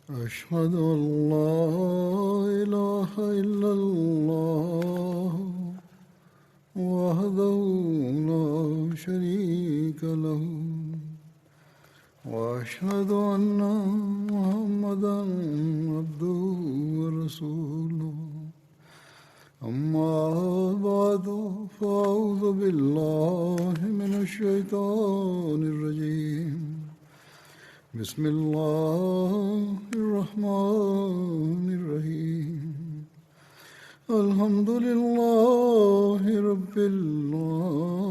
أشهد أن لا إله إلا الله وحده لا شريك له وأشهد أن محمدا عبده ورسوله أما بعد فأعوذ بالله من الشيطان الرجيم بسم الله الرحمن الرحيم الحمد لله رب العالمين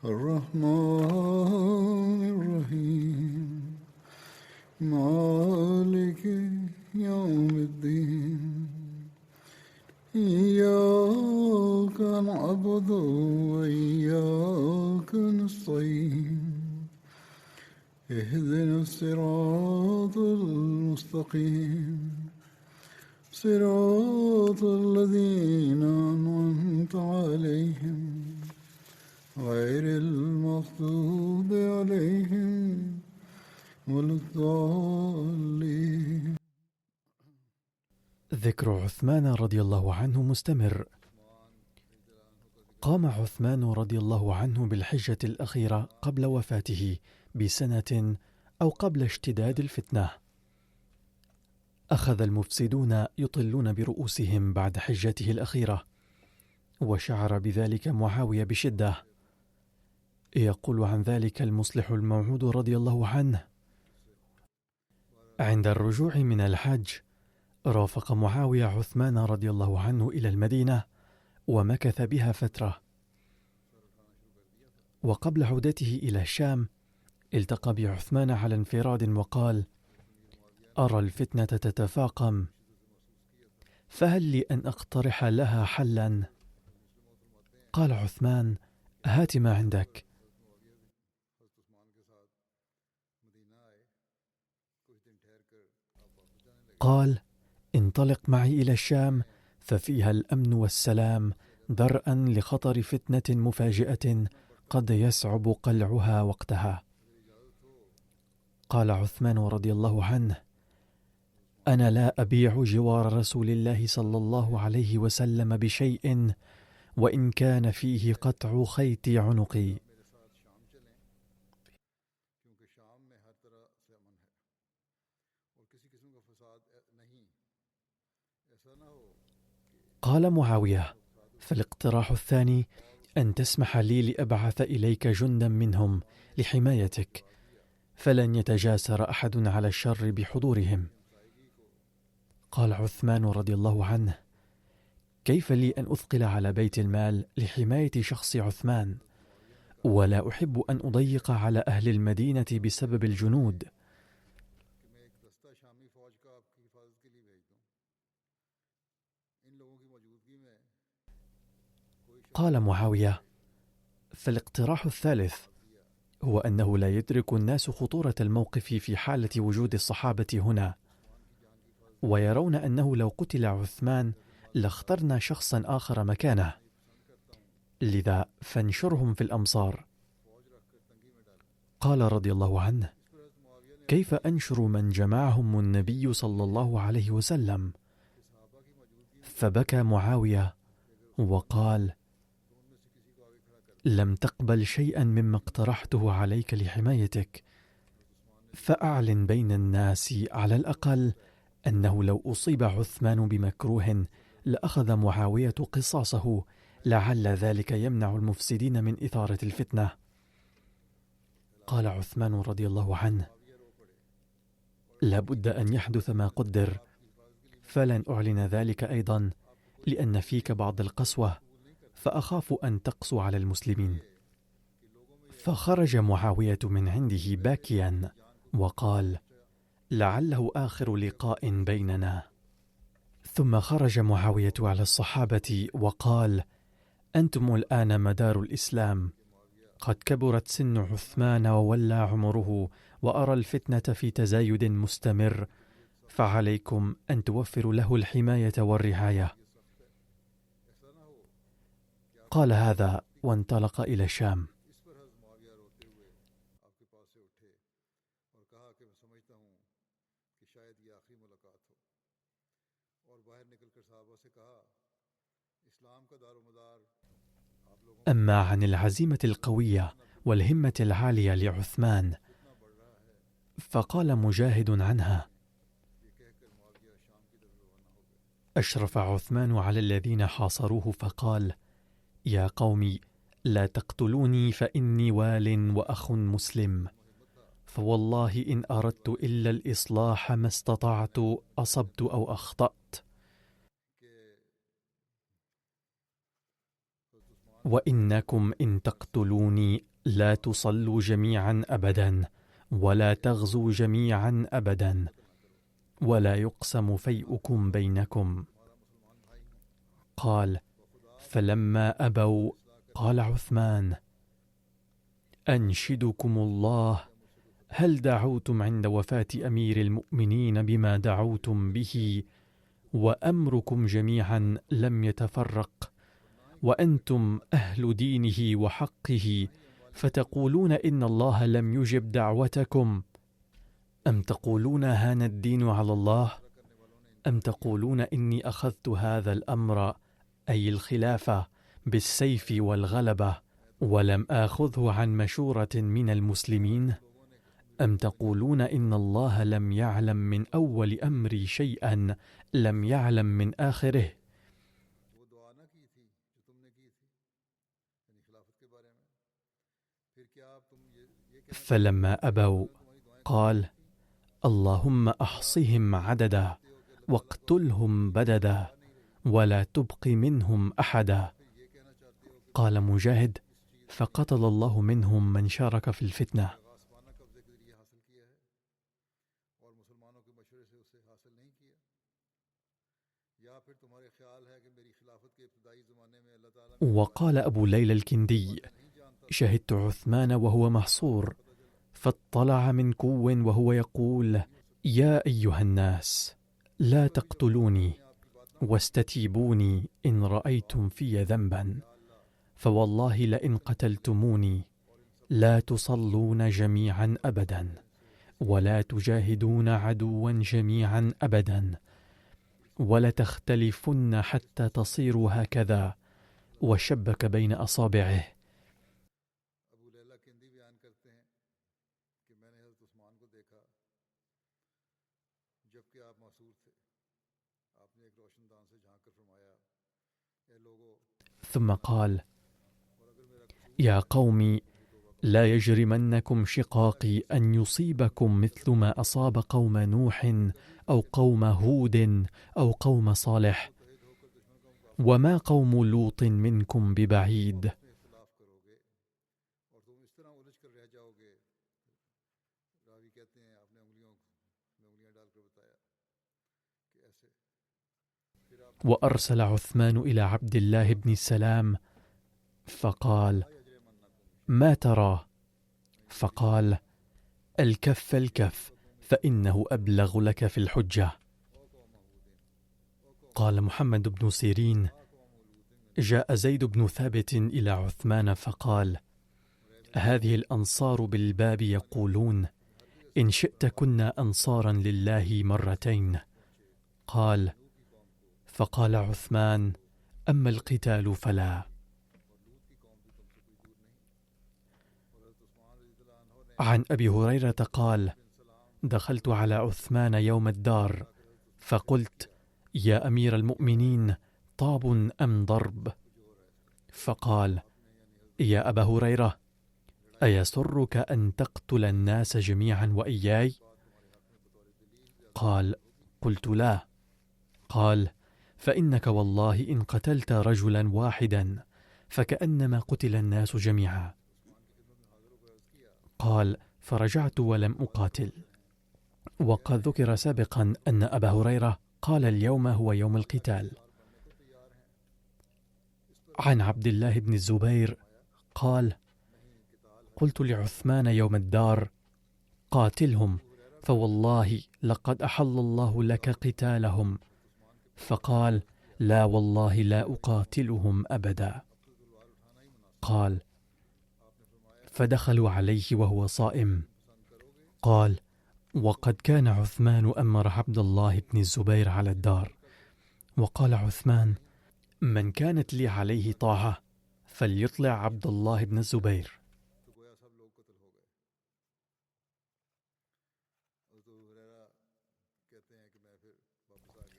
الرحمن الرحيم مالك يوم الدين إياك نعبد وإياك نستعين اهدنا الصراط المستقيم صراط الذين أنعمت عليهم غير المغضوب عليهم ولا الضالين. ذكر عثمان رضي الله عنه مستمر. قام عثمان رضي الله عنه بالحجة الأخيرة قبل وفاته بسنة أو قبل اشتداد الفتنة. أخذ المفسدون يطلون برؤوسهم بعد حجته الأخيرة، وشعر بذلك معاوية بشدة. يقول عن ذلك المصلح الموعود رضي الله عنه: عند الرجوع من الحج رافق معاوية عثمان رضي الله عنه إلى المدينة ومكث بها فترة، وقبل عودته إلى الشام التقى بعثمان على انفراد وقال: أرى الفتنة تتفاقم، فهل لي أن أقترح لها حلا؟ قال عثمان: هات ما عندك. قال: انطلق معي إلى الشام ففيها الأمن والسلام، درءا لخطر فتنة مفاجئة قد يصعب قلعها وقتها. قال عثمان رضي الله عنه: أنا لا أبيع جوار رسول الله صلى الله عليه وسلم بشيء وإن كان فيه قطع خيط عنقي. قال معاوية: فالاقتراح الثاني أن تسمح لي لأبعث إليك جندا منهم لحمايتك، فلن يتجاسر أحد على الشر بحضورهم. قال عثمان رضي الله عنه: كيف لي أن أثقل على بيت المال لحماية شخص عثمان، ولا أحب أن أضيق على أهل المدينة بسبب الجنود. قال معاوية: فالاقتراح الثالث هو أنه لا يدرك الناس خطورة الموقف في حالة وجود الصحابة هنا، ويرون أنه لو قتل عثمان لاخترنا شخصا آخر مكانه، لذا فانشرهم في الأمصار. قال رضي الله عنه: كيف أنشر من جمعهم النبي صلى الله عليه وسلم؟ فبكى معاوية وقال: لم تقبل شيئا مما اقترحته عليك لحمايتك، فأعلن بين الناس على الأقل أنه لو أصيب عثمان بمكروه لأخذ معاوية قصاصه، لعل ذلك يمنع المفسدين من إثارة الفتنة. قال عثمان رضي الله عنه: لابد أن يحدث ما قدر، فلن أعلن ذلك أيضا، لأن فيك بعض القسوة، فأخاف أن تقسو على المسلمين. فخرج معاوية من عنده باكيا وقال: لعله آخر لقاء بيننا. ثم خرج معاوية على الصحابة وقال: أنتم الآن مدار الإسلام، قد كبرت سن عثمان وولى عمره، وأرى الفتنة في تزايد مستمر، فعليكم أن توفروا له الحماية والرعاية. قال هذا وانطلق إلى الشام. أما عن العزيمة القوية والهمة العالية لعثمان، فقال مجاهد عنها: أشرف عثمان على الذين حاصروه فقال: يا قوم لا تقتلوني فإني وال وأخ مسلم، فوالله إن أردت إلا الإصلاح ما استطعت أصبت أو أخطأت، وإنكم إن تقتلوني لا تصلوا جميعا أبدا، ولا تغزوا جميعا أبدا، ولا يقسم فيئكم بينكم. قال: فلما أبوا قال عثمان: أنشدكم الله، هل دعوتم عند وفاة أمير المؤمنين بما دعوتم به، وأمركم جميعا لم يتفرق، وأنتم أهل دينه وحقه، فتقولون إن الله لم يجب دعوتكم؟ أم تقولون هان الدين على الله؟ أم تقولون إني أخذت هذا الأمر، أي الخلافة، بالسيف والغلبة، ولم آخذه عن مشورة من المسلمين؟ أم تقولون إن الله لم يعلم من أول أمري شيئا لم يعلم من آخره؟ فلما أبوا قال: اللهم أحصهم عددا، واقتلهم بددا، ولا تبق منهم أحدا. قال مجاهد: فقتل الله منهم من شارك في الفتنة. وقال أبو ليلى الكندي: شهدت عثمان وهو محصور، فاطلع من كو وهو يقول: يا أيها الناس لا تقتلوني واستتيبوني إن رأيتم في ذنبا، فوالله لئن قتلتموني لا تصلون جميعا أبدا، ولا تجاهدون عدوا جميعا أبدا، ولتختلفن حتى تصيروا هكذا، وشبك بين أصابعه. ثم قال: يا قوم لا يجرمنكم شقاقي أن يصيبكم مثل ما أصاب قوم نوح أو قوم هود أو قوم صالح، وما قوم لوط منكم ببعيد. وأرسل عثمان إلى عبد الله بن السلام فقال: ما ترى؟ فقال: الكف الكف، فإنه أبلغ لك في الحجة. قال محمد بن سيرين: جاء زيد بن ثابت إلى عثمان فقال: هذه الأنصار بالباب يقولون إن شئت كنا أنصارا لله مرتين. قال: فقال عثمان: أما القتال فلا. عن أبي هريرة قال: دخلت على عثمان يوم الدار فقلت: يا أمير المؤمنين، طاب أم ضرب؟ فقال: يا أبا هريرة، أيسرك أن تقتل الناس جميعا وإياي؟ قال: قلت لا. قال: فإنك والله إن قتلت رجلا واحدا فكأنما قتل الناس جميعا. قال: فرجعت ولم أقاتل. وقد ذكر سابقا أن أبا هريرة قال: اليوم هو يوم القتال. عن عبد الله بن الزبير قال: قلت لعثمان يوم الدار: قاتلهم، فوالله لقد أحل الله لك قتالهم. فقال: لا والله لا أقاتلهم أبدا. قال: فدخلوا عليه وهو صائم. قال: وقد كان عثمان أمر عبد الله بن الزبير على الدار. وقال عثمان: من كانت لي عليه طاعة فليطلع عبد الله بن الزبير.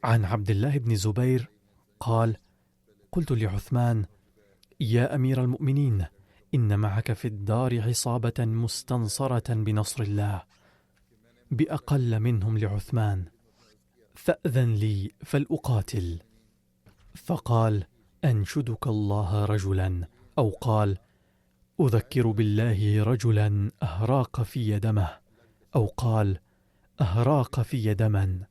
عن عبد الله بن الزبير قال: قلت لعثمان: يا أمير المؤمنين، إن معك في الدار عصابة مستنصرة بنصر الله بأقل منهم لعثمان، فأذن لي فلأقاتل. فقال: أنشدك الله رجلا، أو قال: أذكر بالله رجلا أهراق في دمه، أو قال: أهراق في دما.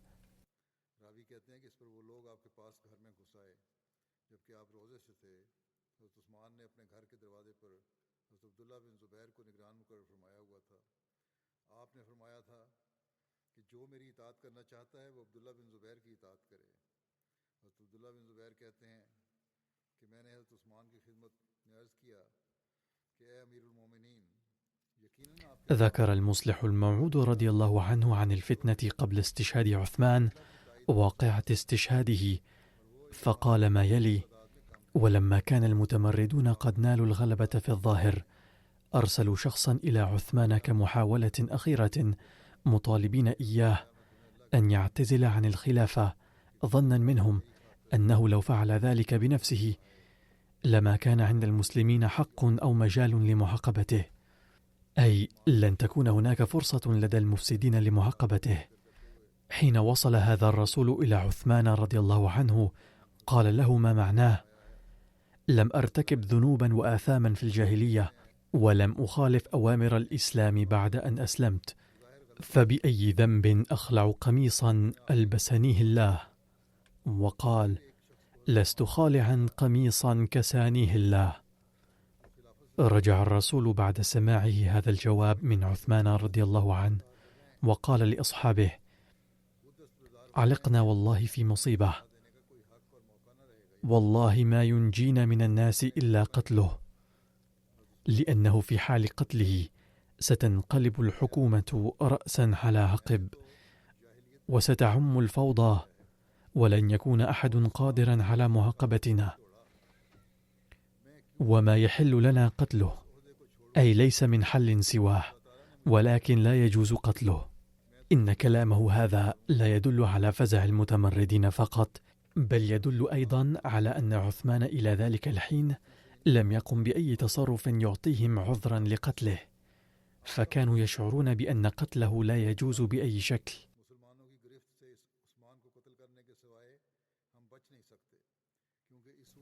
ذكر المصلح الموعود رضي الله عنه عن الفتنة قبل استشهاد عثمان وواقعة استشهاده، فقال ما يلي: ولما كان المتمردون قد نالوا الغلبة في الظاهر، أرسلوا شخصا إلى عثمان كمحاولة أخيرة، مطالبين إياه أن يعتزل عن الخلافة، ظنا منهم أنه لو فعل ذلك بنفسه لما كان عند المسلمين حق أو مجال لمعاقبته، أي لن تكون هناك فرصة لدى المفسدين لمعاقبته. حين وصل هذا الرسول إلى عثمان رضي الله عنه قال له ما معناه: لم أرتكب ذنوبا وآثاما في الجاهلية، ولم أخالف أوامر الإسلام بعد أن أسلمت، فبأي ذنب أخلع قميصا ألبسنيه الله؟ وقال: لست خالعا قميصا كسانيه الله. رجع الرسول بعد سماعه هذا الجواب من عثمان رضي الله عنه وقال لأصحابه: علقنا والله في مصيبة، والله ما ينجينا من الناس إلا قتله، لأنه في حال قتله ستنقلب الحكومة رأسا على عقب، وستعم الفوضى، ولن يكون أحد قادرا على معاقبتنا، وما يحل لنا قتله، أي ليس من حل سواه، ولكن لا يجوز قتله. إن كلامه هذا لا يدل على فزع المتمردين فقط، بل يدل أيضا على أن عثمان إلى ذلك الحين لم يقم بأي تصرف يعطيهم عذرا لقتله، فكانوا يشعرون بأن قتله لا يجوز بأي شكل.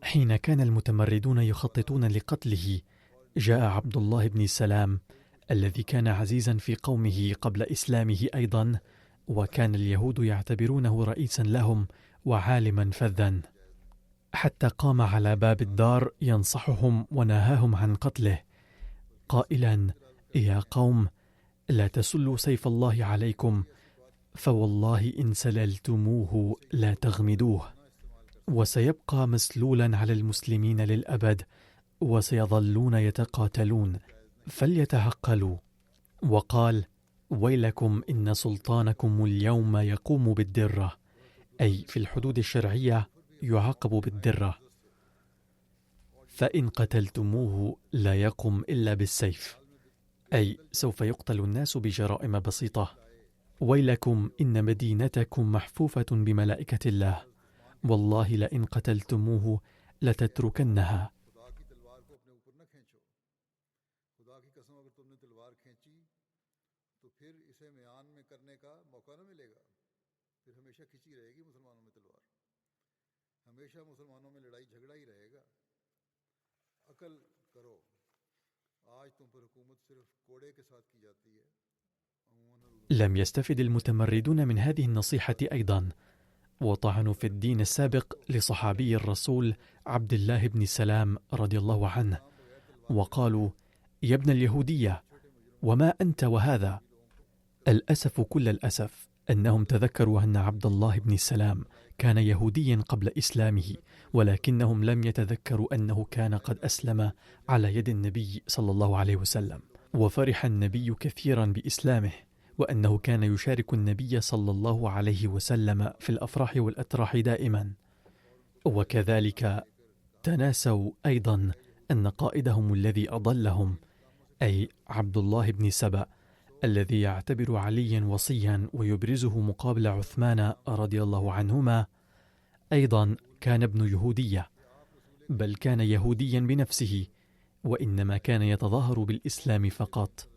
حين كان المتمردون يخططون لقتله، جاء عبد الله بن سلام الذي كان عزيزا في قومه قبل إسلامه أيضا، وكان اليهود يعتبرونه رئيسا لهم وعالما فذا، حتى قام على باب الدار ينصحهم ونهاهم عن قتله، قائلا: يا قوم، لا تسلوا سيف الله عليكم، فوالله إن سللتموه لا تغمدوه، وسيبقى مسلولا على المسلمين للأبد، وسيظلون يتقاتلون، فليتعقلوا. وقال: ويلكم إن سلطانكم اليوم يقوم بالدرة، أي في الحدود الشرعية يعاقب بالدرة، فإن قتلتموه لا يقم إلا بالسيف، أي سوف يقتل الناس بجرائم بسيطة. ويلكم إن مدينتكم محفوفة بملائكة الله، والله لئن قتلتموه لتتركنها. لم يستفد المتمردون من هذه النصيحة أيضا، وطعنوا في الدين السابق لصحابي الرسول عبد الله بن سلام رضي الله عنه، وقالوا: يا ابن اليهودية، وما أنت وهذا؟ الأسف كل الأسف أنهم تذكروا أن عبد الله بن سلام كان يهوديا قبل إسلامه، ولكنهم لم يتذكروا أنه كان قد أسلم على يد النبي صلى الله عليه وسلم، وفرح النبي كثيرا بإسلامه، وأنه كان يشارك النبي صلى الله عليه وسلم في الأفراح والأتراح دائما. وكذلك تناسوا أيضا أن قائدهم الذي أضلهم، أي عبد الله بن سبأ الذي يعتبر عليا وصيا ويبرزه مقابل عثمان رضي الله عنهما، أيضا كان ابن يهودية، بل كان يهوديا بنفسه، وإنما كان يتظاهر بالإسلام فقط.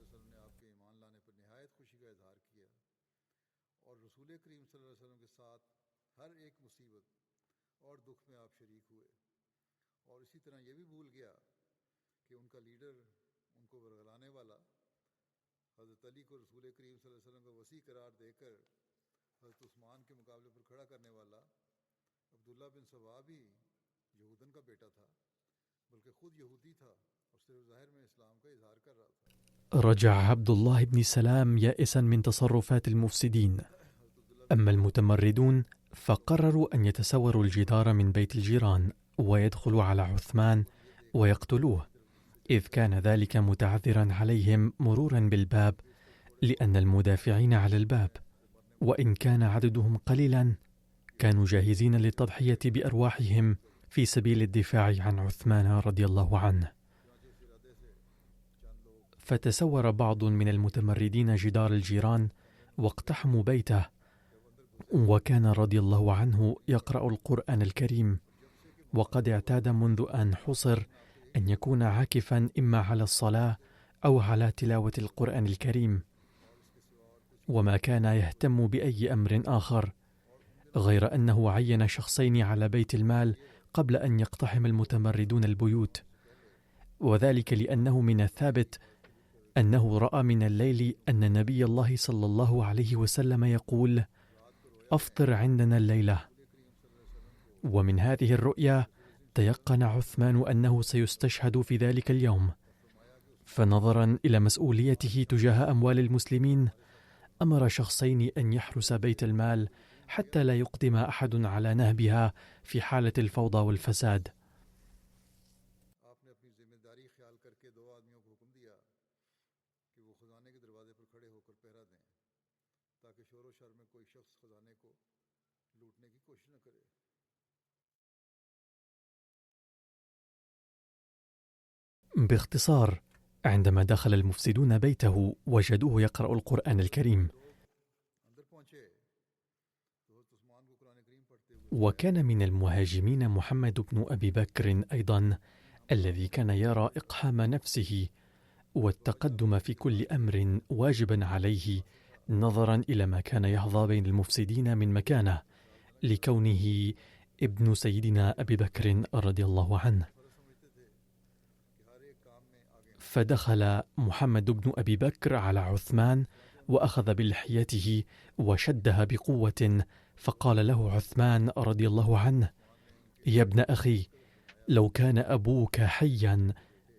رجع عبد الله بن سلام يائسا من تصرفات المفسدين. أما المتمردون فقرروا أن يتسوروا الجدار من بيت الجيران ويدخلوا على عثمان ويقتلوه، إذ كان ذلك متعذرا عليهم مرورا بالباب، لأن المدافعين على الباب وإن كان عددهم قليلا كانوا جاهزين للتضحية بأرواحهم في سبيل الدفاع عن عثمان رضي الله عنه. فتسور بعض من المتمردين جدار الجيران واقتحموا بيته، وكان رضي الله عنه يقرأ القرآن الكريم، وقد اعتاد منذ أن حصر أن يكون عاكفا إما على الصلاة أو على تلاوة القرآن الكريم، وما كان يهتم بأي أمر آخر، غير أنه عين شخصين على بيت المال قبل أن يقتحم المتمردون البيوت، وذلك لأنه من الثابت أنه رأى من الليل أن نبي الله صلى الله عليه وسلم يقول: أفطر عندنا الليلة. ومن هذه الرؤيا تيقن عثمان أنه سيستشهد في ذلك اليوم، فنظرا إلى مسؤوليته تجاه أموال المسلمين أمر شخصين أن يحرس بيت المال حتى لا يقدم أحد على نهبها في حالة الفوضى والفساد. باختصار، عندما دخل المفسدون بيته وجدوه يقرأ القرآن الكريم. وكان من المهاجمين محمد بن أبي بكر أيضا، الذي كان يرى إقحام نفسه والتقدم في كل أمر واجبا عليه، نظرا إلى ما كان يحظى بين المفسدين من مكانه لكونه ابن سيدنا أبي بكر رضي الله عنه. فدخل محمد بن أبي بكر على عثمان وأخذ بلحيته وشدها بقوة، فقال له عثمان رضي الله عنه: يا ابن أخي، لو كان أبوك حيا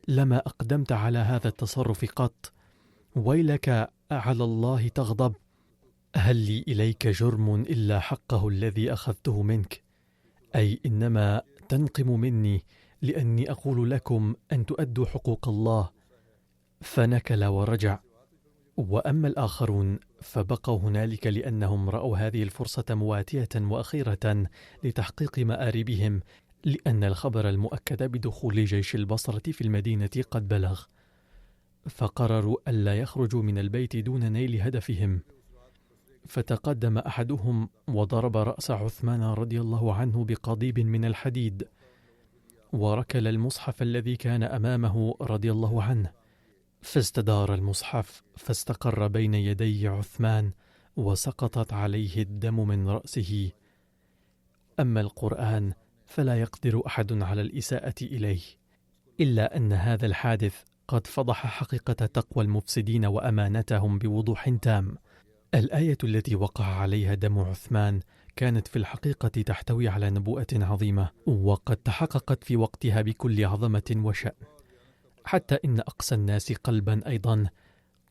لما أقدمت على هذا التصرف قط، ويلك على الله تغضب، هل لي إليك جرم إلا حقه الذي أخذته منك؟ أي إنما تنقم مني لأني أقول لكم أن تؤدوا حقوق الله. فنكل ورجع. وأما الآخرون فبقوا هنالك لأنهم رأوا هذه الفرصة مواتية وأخيرة لتحقيق مآربهم، لأن الخبر المؤكد بدخول جيش البصرة في المدينة قد بلغ، فقرروا ألا يخرجوا من البيت دون نيل هدفهم. فتقدم أحدهم وضرب رأس عثمان رضي الله عنه بقضيب من الحديد، وركل المصحف الذي كان أمامه رضي الله عنه، فاستدار المصحف فاستقر بين يدي عثمان وسقطت عليه الدم من رأسه. أما القرآن فلا يقدر أحد على الإساءة إليه، إلا أن هذا الحادث قد فضح حقيقة تقوى المفسدين وأمانتهم بوضوح تام. الآية التي وقع عليها دم عثمان كانت في الحقيقة تحتوي على نبوءة عظيمة، وقد تحققت في وقتها بكل عظمة وشأن، حتى إن أقسى الناس قلبا أيضا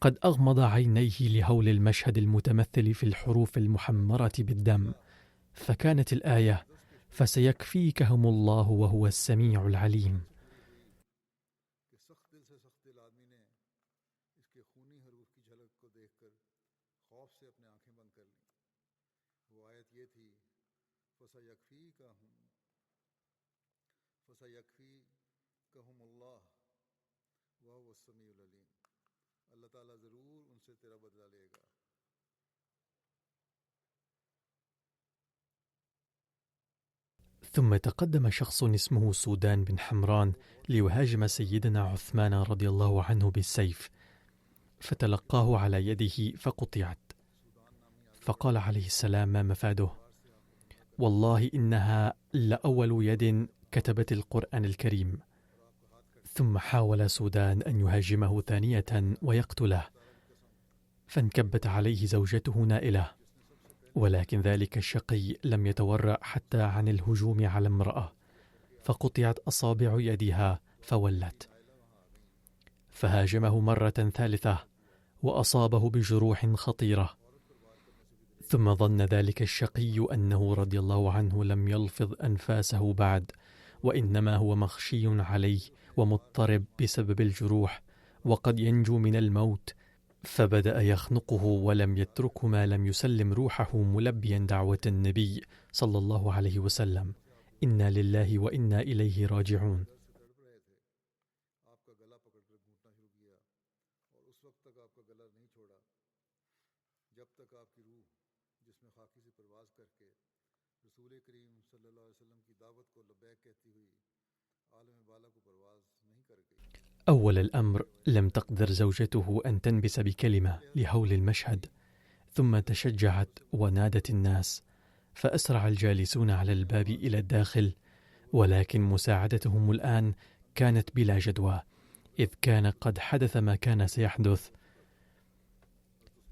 قد أغمض عينيه لهول المشهد المتمثل في الحروف المحمرة بالدم. فكانت الآية: فسيكفيكهم الله وهو السميع العليم. खौफ से अपने आंखें बंद कर लीं। वो आयत ये थी, फसयकफीकहुमुल्लाह वहुव अस्समीउल अलीम। अल्लाह ताला ज़रूर उनसे तेरा बदला लेगा। ثم تقدم شخص اسمه سودان بن حمران ليهاجم سيدنا عثمان رضي الله عنه بالسيف، فتلقاه على يده فقطعت، فقال عليه السلام: ما مفاده؟ والله إنها لأول يد كتبت القرآن الكريم. ثم حاول سودان أن يهاجمه ثانية ويقتله، فانكبت عليه زوجته نائلة، ولكن ذلك الشقي لم يتورع حتى عن الهجوم على امرأة، فقطعت أصابع يدها فولت، فهاجمه مرة ثالثة وأصابه بجروح خطيرة. ثم ظن ذلك الشقي أنه رضي الله عنه لم يلفظ أنفاسه بعد، وإنما هو مغشي عليه ومضطرب بسبب الجروح وقد ينجو من الموت، فبدأ يخنقه ولم يتركه ما لم يسلم روحه ملبيا دعوة النبي صلى الله عليه وسلم: إنا لله وإنا إليه راجعون. أول الأمر لم تقدر زوجته أن تنبس بكلمة لهول المشهد، ثم تشجعت ونادت الناس، فأسرع الجالسون على الباب إلى الداخل، ولكن مساعدتهم الآن كانت بلا جدوى، إذ كان قد حدث ما كان سيحدث.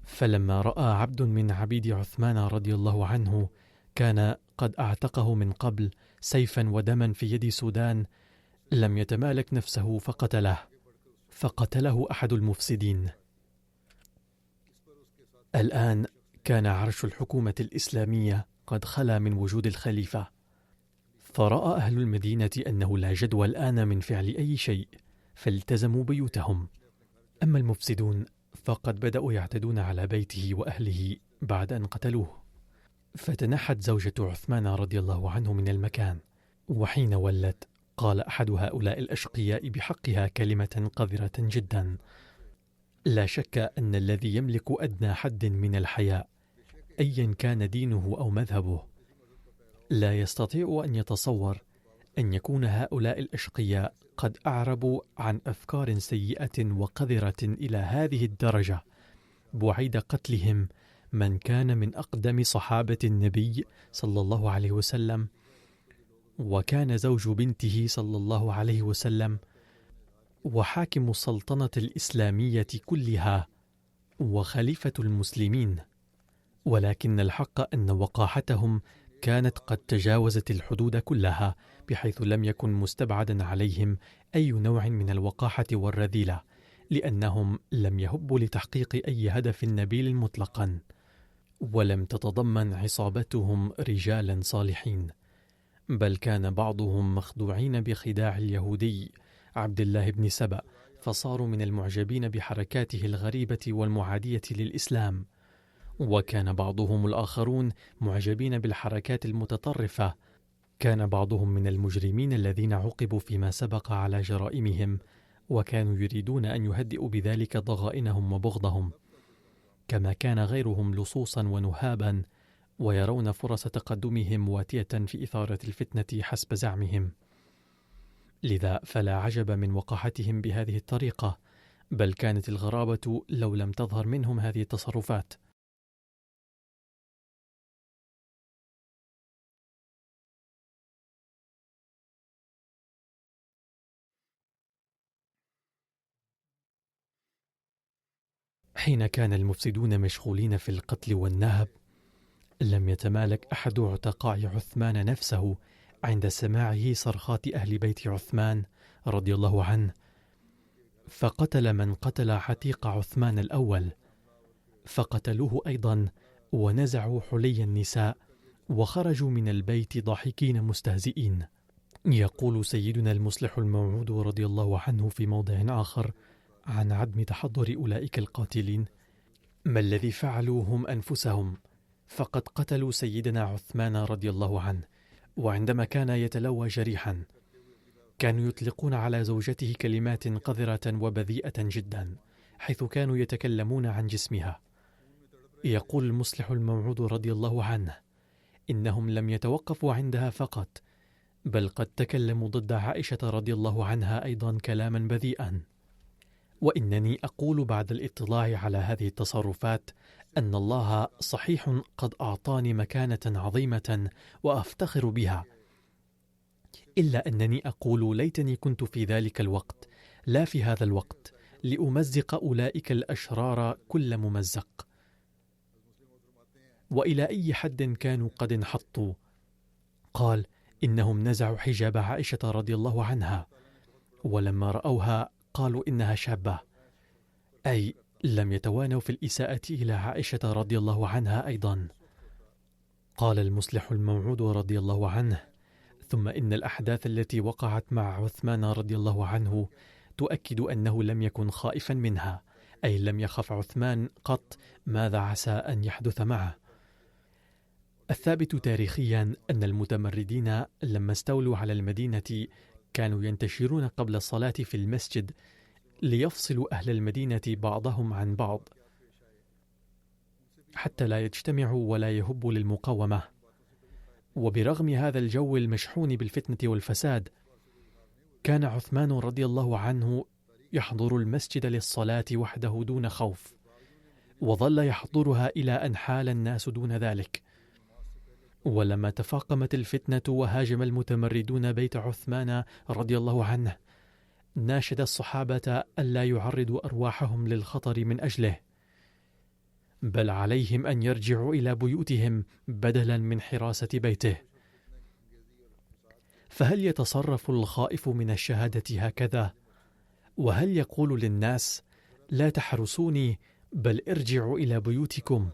فلما رأى عبد من عبيد عثمان رضي الله عنه كان قد أعتقه من قبل سيفا ودما في يد سودان، لم يتمالك نفسه فقتله أحد المفسدين. الآن كان عرش الحكومة الإسلامية قد خلا من وجود الخليفة، فرأى أهل المدينة أنه لا جدوى الآن من فعل أي شيء، فالتزموا بيوتهم. أما المفسدون فقد بدأوا يعتدون على بيته وأهله بعد أن قتلوه، فتنحت زوجة عثمان رضي الله عنه من المكان، وحين ولت قال أحد هؤلاء الأشقياء بحقها كلمة قذرة جدا: لا شك أن الذي يملك أدنى حد من الحياء أيا كان دينه أو مذهبه لا يستطيع أن يتصور أن يكون هؤلاء الأشقياء قد أعربوا عن أفكار سيئة وقذرة إلى هذه الدرجة بعيد قتلهم من كان من أقدم صحابة النبي صلى الله عليه وسلم، وكان زوج بنته صلى الله عليه وسلم، وحاكم السلطنة الإسلامية كلها، وخليفة المسلمين. ولكن الحق أن وقاحتهم كانت قد تجاوزت الحدود كلها، بحيث لم يكن مستبعدا عليهم أي نوع من الوقاحة والرذيلة، لأنهم لم يهبوا لتحقيق أي هدف نبيل مطلقا، ولم تتضمن عصابتهم رجالا صالحين، بل كان بعضهم مخدوعين بخداع اليهودي عبد الله بن سبأ، فصاروا من المعجبين بحركاته الغريبة والمعادية للإسلام، وكان بعضهم الآخرون معجبين بالحركات المتطرفة. كان بعضهم من المجرمين الذين عوقبوا فيما سبق على جرائمهم، وكانوا يريدون أن يهدئوا بذلك ضغائنهم وبغضهم، كما كان غيرهم لصوصا ونهابا، ويرون فرص تقدمهم واتية في إثارة الفتنة حسب زعمهم. لذا فلا عجب من وقاحتهم بهذه الطريقة، بل كانت الغرابة لو لم تظهر منهم هذه التصرفات. حين كان المفسدون مشغولين في القتل والنهب، لم يتمالك أحد عتقاء عثمان نفسه عند سماعه صرخات أهل بيت عثمان رضي الله عنه، فقتل من قتل عتيق عثمان الأول، فقتلوه أيضا، ونزعوا حلي النساء، وخرجوا من البيت ضاحكين مستهزئين. يقول سيدنا المصلح الموعود رضي الله عنه في موضع آخر عن عدم تحضر أولئك القاتلين: ما الذي فعلوا هم أنفسهم؟ فقد قتلوا سيدنا عثمان رضي الله عنه، وعندما كان يتلوى جريحا كانوا يطلقون على زوجته كلمات قذرة وبذيئة جدا، حيث كانوا يتكلمون عن جسمها. يقول المصلح الموعود رضي الله عنه: إنهم لم يتوقفوا عندها فقط، بل قد تكلموا ضد عائشة رضي الله عنها أيضا كلاما بذيئا. وإنني أقول بعد الاطلاع على هذه التصرفات أن الله صحيح قد أعطاني مكانة عظيمة وأفتخر بها، إلا أنني أقول ليتني كنت في ذلك الوقت، لا في هذا الوقت، لأمزق أولئك الأشرار كل ممزق. وإلى أي حد كانوا قد انحطوا؟ قال: إنهم نزعوا حجاب عائشة رضي الله عنها، ولما رأوها قالوا إنها شابة، أي لم يتوانوا في الإساءة إلى عائشة رضي الله عنها أيضا. قال المصلح الموعود رضي الله عنه: ثم إن الأحداث التي وقعت مع عثمان رضي الله عنه تؤكد أنه لم يكن خائفا منها، أي لم يخف عثمان قط ماذا عسى أن يحدث معه. الثابت تاريخيا أن المتمردين لما استولوا على المدينة كانوا ينتشرون قبل الصلاة في المسجد ليفصلوا أهل المدينة بعضهم عن بعض حتى لا يجتمعوا ولا يهبوا للمقاومة. وبرغم هذا الجو المشحون بالفتنة والفساد، كان عثمان رضي الله عنه يحضر المسجد للصلاة وحده دون خوف، وظل يحضرها إلى أن حال الناس دون ذلك. ولما تفاقمت الفتنة وهاجم المتمردون بيت عثمان رضي الله عنه، ناشد الصحابة ألا يعرضوا أرواحهم للخطر من أجله، بل عليهم أن يرجعوا إلى بيوتهم بدلا من حراسة بيته. فهل يتصرف الخائف من الشهادة هكذا؟ وهل يقول للناس: لا تحرسوني بل ارجعوا إلى بيوتكم؟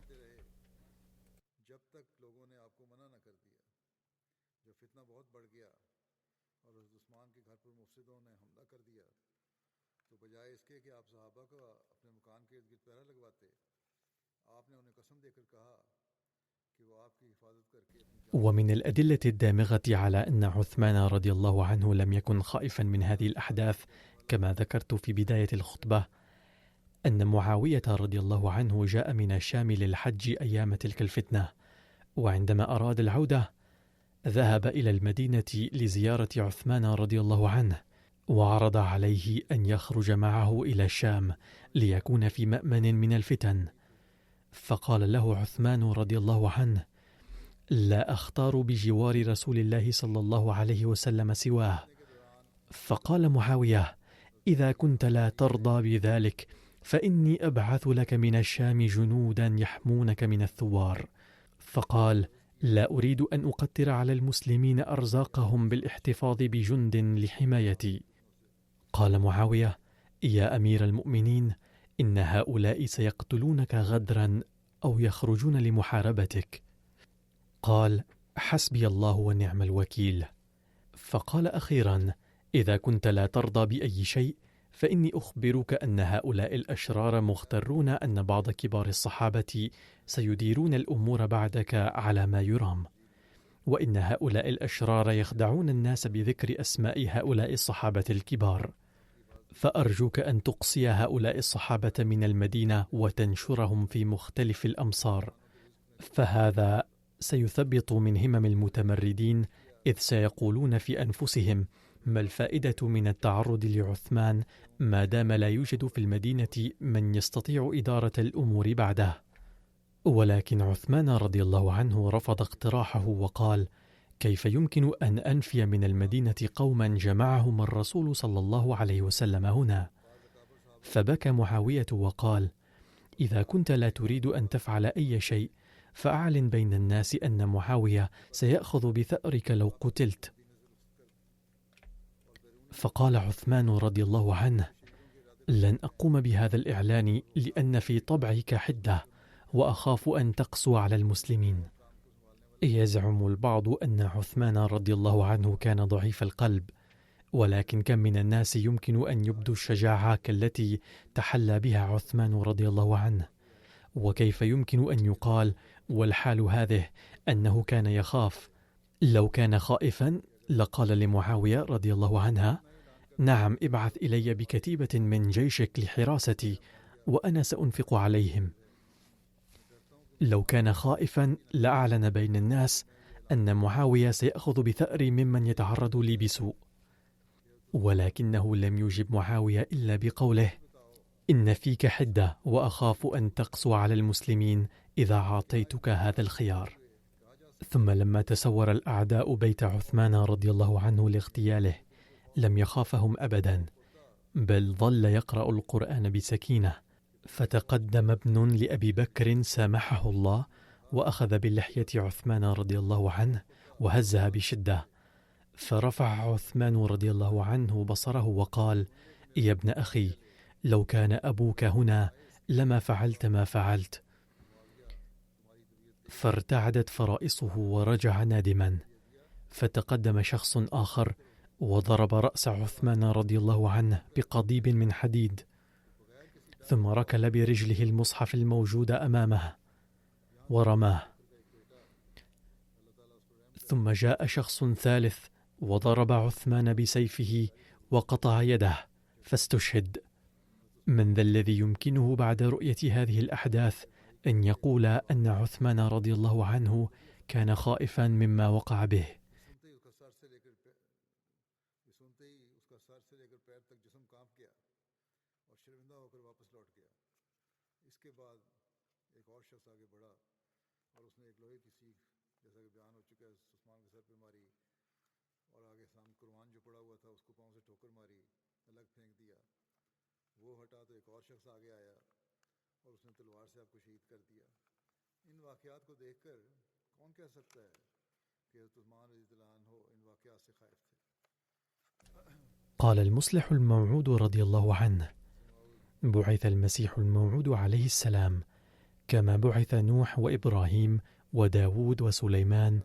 ومن الأدلة الدامغة على أن عثمان رضي الله عنه لم يكن خائفا من هذه الأحداث كما ذكرت في بداية الخطبة، أن معاوية رضي الله عنه جاء من الشام للحج أيام تلك الفتنة، وعندما أراد العودة ذهب إلى المدينة لزيارة عثمان رضي الله عنه، وعرض عليه أن يخرج معه إلى الشام ليكون في مأمن من الفتن. فقال له عثمان رضي الله عنه: لا أختار بجوار رسول الله صلى الله عليه وسلم سواه. فقال معاوية: إذا كنت لا ترضى بذلك فإني أبعث لك من الشام جنودا يحمونك من الثوار. فقال: لا أريد أن أقتر على المسلمين أرزاقهم بالاحتفاظ بجند لحمايتي. قال معاوية: يا أمير المؤمنين، إن هؤلاء سيقتلونك غدرا أو يخرجون لمحاربتك. قال: حسبي الله ونعم الوكيل. فقال أخيرا: إذا كنت لا ترضى بأي شيء فإني أخبرك أن هؤلاء الأشرار مغترون أن بعض كبار الصحابة سيديرون الأمور بعدك على ما يرام، وإن هؤلاء الأشرار يخدعون الناس بذكر أسماء هؤلاء الصحابة الكبار، فأرجوك أن تقصي هؤلاء الصحابة من المدينة وتنشرهم في مختلف الأمصار، فهذا سيثبط من همم المتمردين، إذ سيقولون في أنفسهم: ما الفائدة من التعرض لعثمان ما دام لا يوجد في المدينة من يستطيع إدارة الأمور بعده. ولكن عثمان رضي الله عنه رفض اقتراحه وقال: كيف يمكن أن أنفي من المدينة قوما جمعهم الرسول صلى الله عليه وسلم هنا؟ فبكى معاوية وقال: إذا كنت لا تريد أن تفعل أي شيء فأعلن بين الناس أن معاوية سيأخذ بثأرك لو قتلت. فقال عثمان رضي الله عنه: لن أقوم بهذا الإعلان لأن في طبعك حدة وأخاف أن تقسو على المسلمين. يزعم البعض أن عثمان رضي الله عنه كان ضعيف القلب، ولكن كم من الناس يمكن أن يبدوا الشجاعة كالتي تحلى بها عثمان رضي الله عنه، وكيف يمكن أن يقال والحال هذه أنه كان يخاف؟ لو كان خائفا لقال لمعاوية رضي الله عنها: نعم، ابعث إلي بكتيبة من جيشك لحراستي وأنا سأنفق عليهم. لو كان خائفا لأعلن بين الناس أن معاوية سيأخذ بثأر ممن يتعرض لي بسوء، ولكنه لم يجب معاوية إلا بقوله: إن فيك حدة وأخاف أن تقسو على المسلمين إذا أعطيتك هذا الخيار. ثم لما تسور الأعداء بيت عثمان رضي الله عنه لاغتياله لم يخافهم أبدا، بل ظل يقرأ القرآن بسكينة. فتقدم ابن لأبي بكر سامحه الله وأخذ بلحية عثمان رضي الله عنه وهزها بشدة، فرفع عثمان رضي الله عنه بصره وقال: يا ابن أخي، لو كان أبوك هنا لما فعلت ما فعلت. فارتعدت فرائصه ورجع نادما. فتقدم شخص آخر وضرب رأس عثمان رضي الله عنه بقضيب من حديد، ثم ركل برجله المصحف الموجود أمامه ورماه. ثم جاء شخص ثالث وضرب عثمان بسيفه وقطع يده فاستشهد. من ذا الذي يمكنه بعد رؤية هذه الأحداث أن يقول أن عثمان رضي الله عنه كان خائفا مما وقع به؟ قال المصلح الموعود رضي الله عنه: بعث المسيح الموعود عليه السلام كما بعث نوح وإبراهيم وداود وسليمان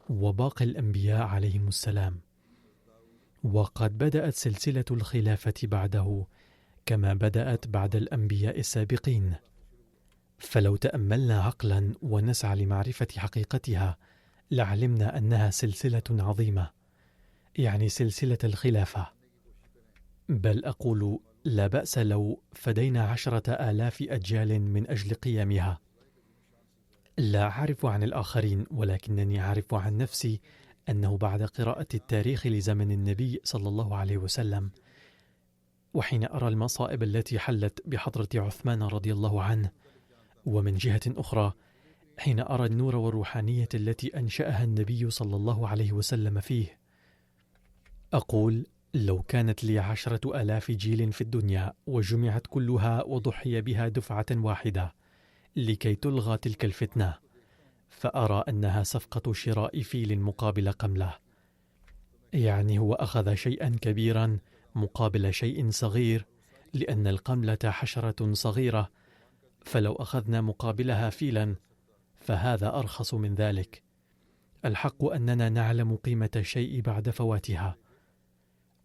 وباقي الأنبياء عليهم السلام، وقد بدأت سلسلة الخلافة بعده كما بدأت بعد الأنبياء السابقين. فلو تأملنا عقلا ونسعى لمعرفة حقيقتها لعلمنا أنها سلسلة عظيمة، يعني سلسلة الخلافة. بل أقول لا بأس لو فدينا 10,000 أجيال من أجل قيامها. لا أعرف عن الآخرين، ولكنني أعرف عن نفسي أنه بعد قراءة التاريخ لزمن النبي صلى الله عليه وسلم، وحين أرى المصائب التي حلت بحضرة عثمان رضي الله عنه، ومن جهة أخرى حين أرى النور والروحانية التي أنشأها النبي صلى الله عليه وسلم فيه، أقول لو كانت لي 10,000 جيل في الدنيا وجمعت كلها وضحي بها دفعة واحدة لكي تلغى تلك الفتنة، فأرى أنها صفقة شراء فيل مقابل قملة. يعني هو أخذ شيئا كبيرا مقابل شيء صغير، لأن القملة حشرة صغيرة، فلو أخذنا مقابلها فيلا فهذا أرخص من ذلك. الحق أننا نعلم قيمة الشيء بعد فواتها.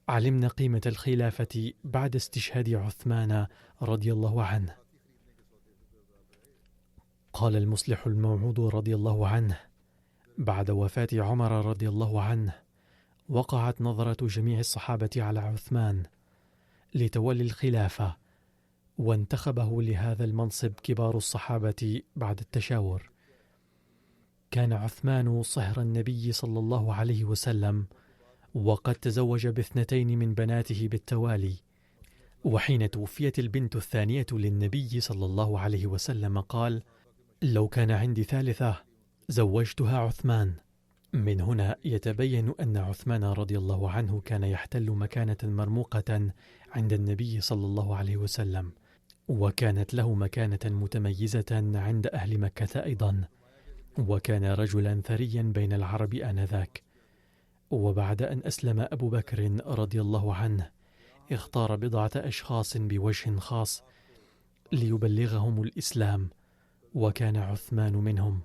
علمنا قيمة الخلافة بعد استشهاد عثمان رضي الله عنه. قال المصلح الموعود رضي الله عنه: بعد وفاة عمر رضي الله عنه وقعت نظرة جميع الصحابة على عثمان لتولي الخلافة، وانتخبه لهذا المنصب كبار الصحابة بعد التشاور. كان عثمان صهر النبي صلى الله عليه وسلم، وقد تزوج ب2 من بناته بالتوالي. وحين توفيت البنت الثانية للنبي صلى الله عليه وسلم قال: لو كان عندي ثالثة زوجتها عثمان. من هنا يتبين أن عثمان رضي الله عنه كان يحتل مكانة مرموقة عند النبي صلى الله عليه وسلم، وكانت له مكانة متميزة عند أهل مكة أيضا، وكان رجلا ثريا بين العرب آنذاك. وبعد أن أسلم أبو بكر رضي الله عنه اختار 10 أشخاص بوجه خاص ليبلغهم الإسلام، وكان عثمان منهم.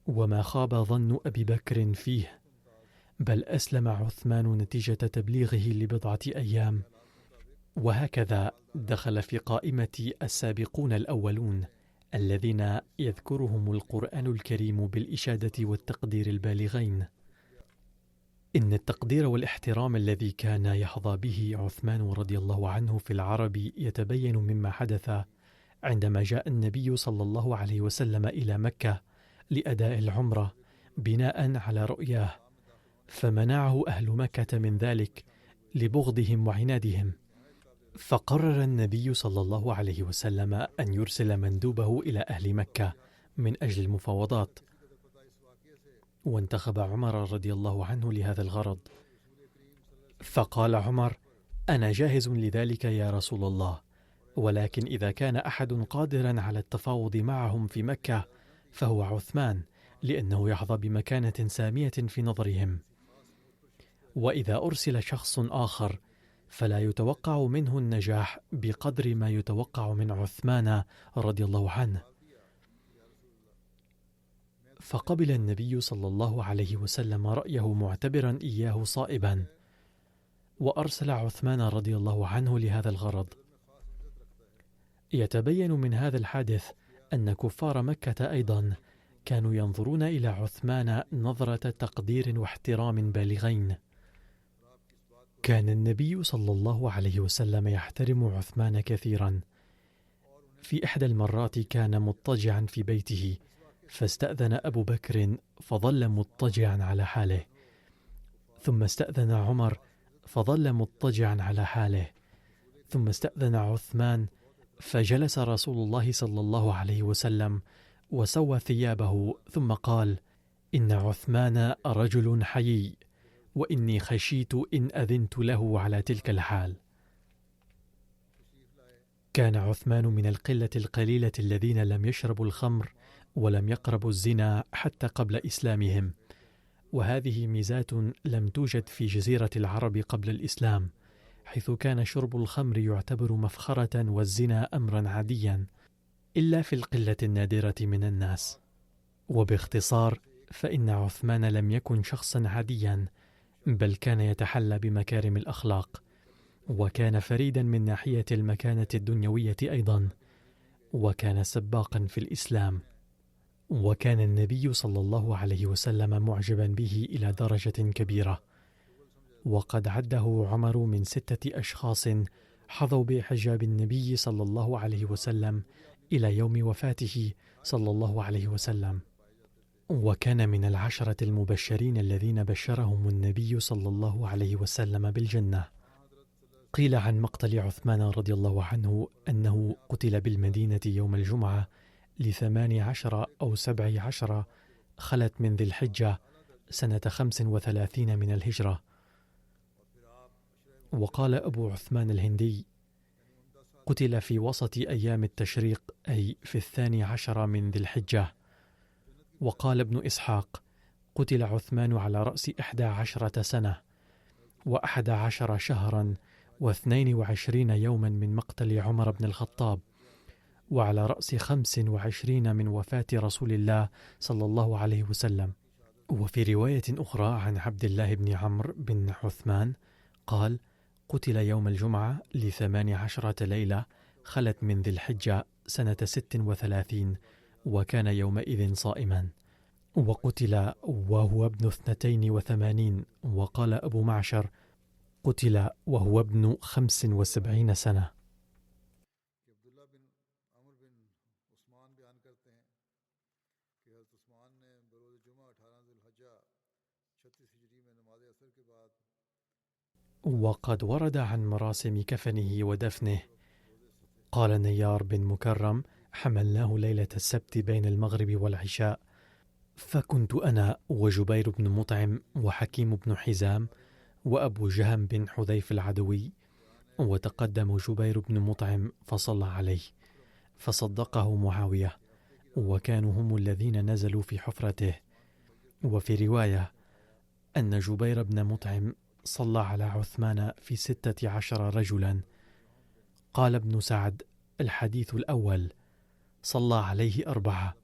وما خاب ظن أبي بكر فيه، بل أسلم عثمان نتيجة تبليغه ل10 أيام، وهكذا دخل في قائمة السابقون الأولون الذين يذكرهم القرآن الكريم بالإشادة والتقدير البالغين. إن التقدير والاحترام الذي كان يحظى به عثمان رضي الله عنه في العرب يتبين مما حدث عندما جاء النبي صلى الله عليه وسلم إلى مكة لأداء العمرة بناء على رؤياه، فمنعه أهل مكة من ذلك لبغضهم وعنادهم، فقرر النبي صلى الله عليه وسلم أن يرسل مندوبه إلى أهل مكة من أجل المفاوضات، وانتخب عمر رضي الله عنه لهذا الغرض. فقال عمر: أنا جاهز لذلك يا رسول الله، ولكن إذا كان أحد قادرا على التفاوض معهم في مكة فهو عثمان، لأنه يحظى بمكانة سامية في نظرهم، وإذا أرسل شخص آخر فلا يتوقع منه النجاح بقدر ما يتوقع من عثمان رضي الله عنه. فقبل النبي صلى الله عليه وسلم رأيه معتبرا إياه صائبا، وأرسل عثمان رضي الله عنه لهذا الغرض. يتبين من هذا الحادث أن كفار مكة أيضا كانوا ينظرون إلى عثمان نظرة تقدير واحترام بالغين. كان النبي صلى الله عليه وسلم يحترم عثمان كثيرا. في إحدى المرات كان مضطجعا في بيته، فاستأذن أبو بكر فظل مضطجعا على حاله، ثم استأذن عمر فظل مضطجعا على حاله، ثم استأذن عثمان، فجلس رسول الله صلى الله عليه وسلم وسوى ثيابه، ثم قال: إن عثمان رجل حيي، وإني خشيت إن أذنت له على تلك الحال. كان عثمان من القلة القليلة الذين لم يشربوا الخمر ولم يقربوا الزنا حتى قبل إسلامهم، وهذه ميزات لم توجد في جزيرة العرب قبل الإسلام، حيث كان شرب الخمر يعتبر مفخرة والزنا أمرا عاديا، إلا في القلة النادرة من الناس. وباختصار فإن عثمان لم يكن شخصا عاديا، بل كان يتحلى بمكارم الأخلاق، وكان فريدا من ناحية المكانة الدنيوية أيضا، وكان سباقا في الإسلام. وكان النبي صلى الله عليه وسلم معجبا به إلى درجة كبيرة، وقد عده عمر من 6 أشخاص حظوا بإعجاب النبي صلى الله عليه وسلم إلى يوم وفاته صلى الله عليه وسلم. وكان من 10 المبشرين الذين بشرهم النبي صلى الله عليه وسلم بالجنة. قيل عن مقتل عثمان رضي الله عنه أنه قتل بالمدينة يوم الجمعة ل18 أو 17 خلت من ذي الحجة سنة 35 من الهجرة. وقال أبو عثمان الهندي: قتل في وسط أيام التشريق، أي في 12 من ذي الحجة. وقال ابن إسحاق: قتل عثمان على رأس 11 سنة و11 شهرا و22 يوما من مقتل عمر بن الخطاب، وعلى رأس 25 من وفاة رسول الله صلى الله عليه وسلم. وفي رواية أخرى عن عبد الله بن عمرو بن عثمان قال: قتل يوم الجمعة ل18 ليلة خلت من ذي الحجة سنة 36، وكان يومئذ صائما. وقتل وهو ابن 82. وقال أبو معشر: قتل وهو ابن 75 سنة. وقد ورد عن مراسم كفنه ودفنه. قال نيار بن مكرم: حملناه ليلة السبت بين المغرب والعشاء، فكنت أنا وجبير بن مطعم وحكيم بن حزام وأبو جهم بن حذيف العدوي، وتقدم جبير بن مطعم فصلى عليه، فصدقه معاوية، وكانوا هم الذين نزلوا في حفرته. وفي رواية أن جبير بن مطعم صلى على عثمان في 16 رجلا. قال ابن سعد: الحديث الأول صلى عليه 4.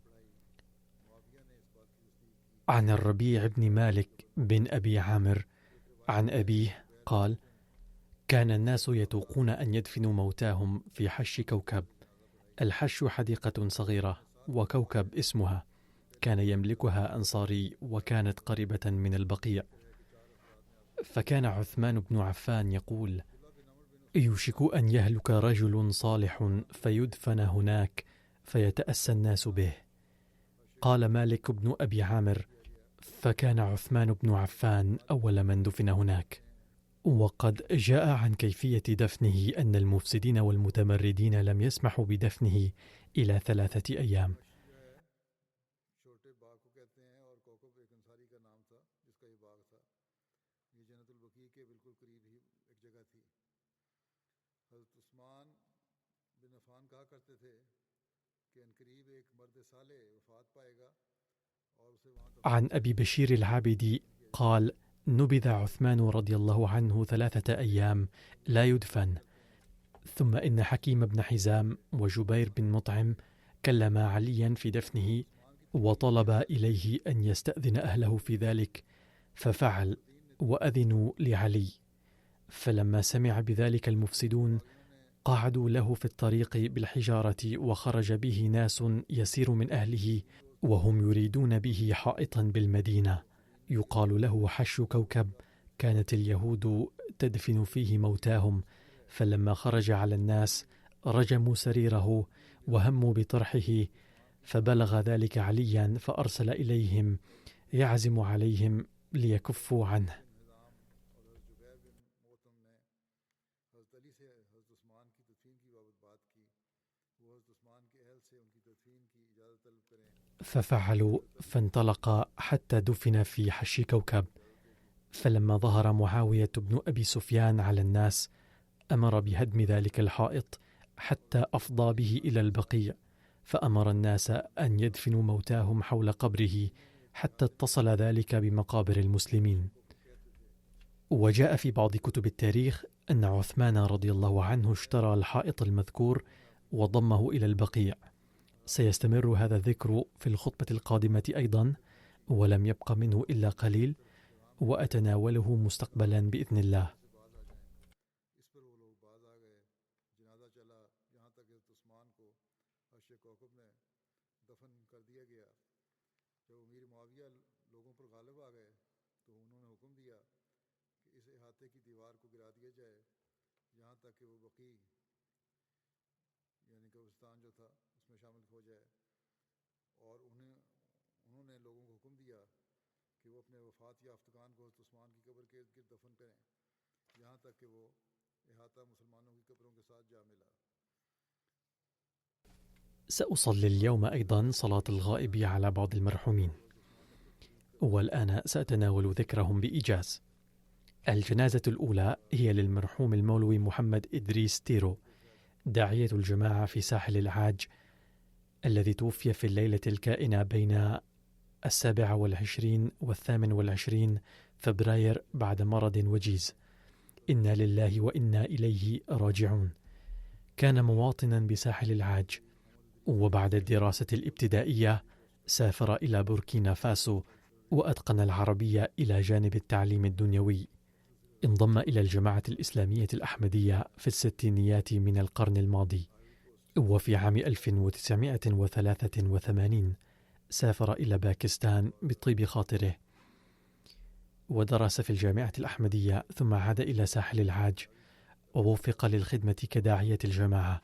عن الربيع بن مالك بن أبي عامر عن أبيه قال: كان الناس يتوقون أن يدفنوا موتاهم في حش كوكب، الحش حديقة صغيرة وكوكب اسمها، كان يملكها أنصاري وكانت قريبة من البقيع. فكان عثمان بن عفان يقول: يوشك أن يهلك رجل صالح فيدفن هناك فيتأسى الناس به. قال مالك بن أبي عامر: فكان عثمان بن عفان أول من دفن هناك. وقد جاء عن كيفية دفنه أن المفسدين والمتمردين لم يسمحوا بدفنه إلى 3 أيام. عن أبي بشير العابدي قال: نبذ عثمان رضي الله عنه 3 أيام لا يدفن، ثم إن حكيم بن حزام وجبير بن مطعم كلما عليا في دفنه وطلب إليه أن يستأذن أهله في ذلك، ففعل وأذنوا لعلي. فلما سمع بذلك المفسدون قعدوا له في الطريق بالحجارة، وخرج به ناس يسير من أهله وهم يريدون به حائطا بالمدينة يقال له حش كوكب، كانت اليهود تدفن فيه موتاهم. فلما خرج على الناس رجموا سريره وهموا بطرحه، فبلغ ذلك عليا فأرسل إليهم يعزم عليهم ليكفوا عنه. ففعلوا، فانطلق حتى دفن في حش كوكب. فلما ظهر معاوية بن أبي سفيان على الناس أمر بهدم ذلك الحائط حتى أفضى به إلى البقيع، فأمر الناس أن يدفنوا موتاهم حول قبره حتى اتصل ذلك بمقابر المسلمين. وجاء في بعض كتب التاريخ أن عثمان رضي الله عنه اشترى الحائط المذكور وضمه إلى البقيع. سيستمر هذا الذكر في الخطبة القادمة أيضا، ولم يبق منه إلا قليل، وأتناوله مستقبلا بإذن الله. سأصلي اليوم أيضا صلاة الغائب على بعض المرحومين، والآن سأتناول ذكرهم بإيجاز. الجنازة الأولى هي للمرحوم المولوي محمد إدريس تيرو، داعية الجماعة في ساحل العاج، الذي توفي في الليلة الكائنة بين 27 و28 فبراير بعد مرض وجيز. إنا لله وإنا إليه راجعون. كان مواطنا بساحل العاج، وبعد الدراسة الابتدائية سافر إلى بوركينا فاسو وأتقن العربية إلى جانب التعليم الدنيوي. انضم إلى الجماعة الإسلامية الأحمدية في الستينيات من القرن الماضي، وفي عام 1983 سافر إلى باكستان بطيب خاطره، ودرس في الجامعة الأحمدية، ثم عاد إلى ساحل العاج ووفق للخدمة كداعية الجماعة.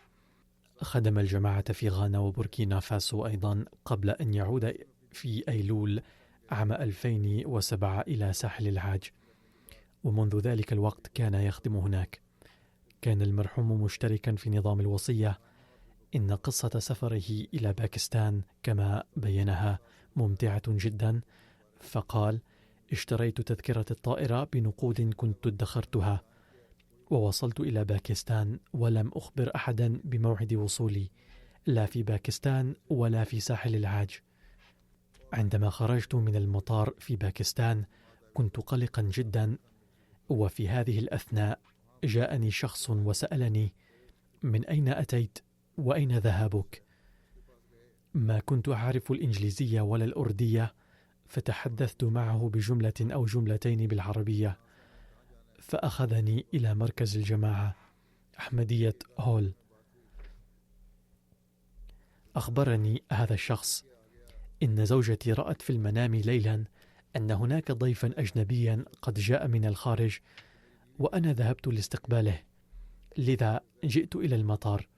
خدم الجماعة في غانا وبوركينا فاسو أيضا، قبل أن يعود في أيلول عام 2007 إلى ساحل العاج، ومنذ ذلك الوقت كان يخدم هناك. كان المرحوم مشتركا في نظام الوصية. إن قصة سفره إلى باكستان كما بينها ممتعة جدا، فقال: اشتريت تذكرة الطائرة بنقود كنت ادخرتها، ووصلت إلى باكستان ولم أخبر أحدا بموعد وصولي، لا في باكستان ولا في ساحل العاج. عندما خرجت من المطار في باكستان كنت قلقا جدا، وفي هذه الأثناء جاءني شخص وسألني: من أين أتيت وأين ذهابك؟ ما كنت أعرف الإنجليزية ولا الأردية، فتحدثت معه بجملة أو جملتين بالعربية، فأخذني إلى مركز الجماعة أحمدية هول. أخبرني هذا الشخص إن زوجتي رأت في المنام ليلا أن هناك ضيفا أجنبيا قد جاء من الخارج، وأنا ذهبت لاستقباله، لذا جئت إلى المطار،